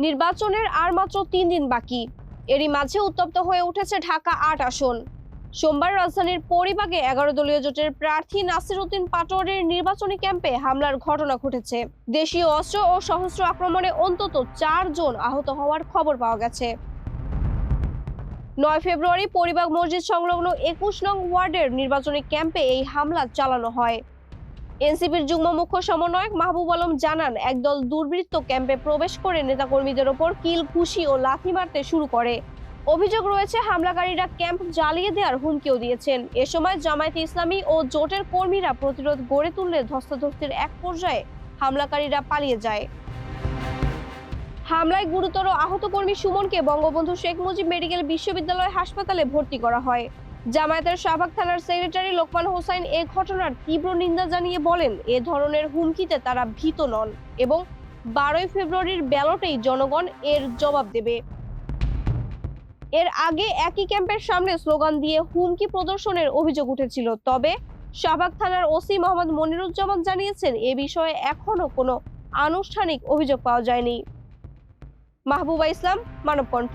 নির্বাচনের আর মাত্র 3 দিন বাকি। এরই মাঝে উত্তপ্ত হয়ে উঠেছে ঢাকা 8 আসন। সোমবার রাজধানীর পরিবাগে 11 দলীয় জোটের প্রার্থী নাসির উদ্দিন পাটোয়ারির নির্বাচনী ক্যাম্পে হামলার ঘটনা ঘটেছে। দেশীয় অস্ত্র ও সশস্ত্র আক্রমণে অন্তত 4 জন আহত হওয়ার খবর পাওয়া গেছে। 9 ফেব্রুয়ারি পরিবাগ মসজিদ সংলগ্ন 21 নং ওয়ার্ডের নির্বাচনী ক্যাম্পে এই হামলা চালানো হয়। এনসিপির যুগ্ম মুখ্য সমন্বয়ক মাহবুব আলম জানান, একদল দুর্বৃত্ত ক্যাম্পে প্রবেশ করে নেতাকর্মীদের ওপর কিল, ঘুষি ও লাথি মারতে শুরু করে। অভিযোগ রয়েছে হামলাকারীরা ক্যাম্প জ্বালিয়ে দেওয়ার হুমকিও দিয়েছেন। এ সময় জামায়াতে ইসলামী ও জোটের কর্মীরা প্রতিরোধ গড়ে তুললে ধস্তাধস্তির এক পর্যায়ে হামলাকারীরা পালিয়ে যায়। হামলায় গুরুতর আহত কর্মী সুমনকে বঙ্গবন্ধু শেখ মুজিব মেডিকেল বিশ্ববিদ্যালয় হাসপাতালে ভর্তি করা হয়। জামায়াতের শাহবাগ থানার সেক্রেটারি লোকমান হোসাইন এ ঘটনার তীব্র নিন্দা জানিয়ে বলেন, এ ধরনের হুমকিতে তারা ভীত নন এবং 12 ফেব্রুয়ারির ব্যালটেই জনগণ এর জবাব দেবে। এর আগে একই ক্যাম্পের সামনে স্লোগান দিয়ে হুমকি প্রদর্শনের অভিযোগ উঠেছিল। তবে শাহবাগ থানার ওসি মোহাম্মদ মনিরুজ্জামান জানিয়েছেন, এ বিষয়ে এখনো কোনো আনুষ্ঠানিক অভিযোগ পাওয়া যায়নি। মাহবুবা ইসলাম, মানবকণ্ঠ।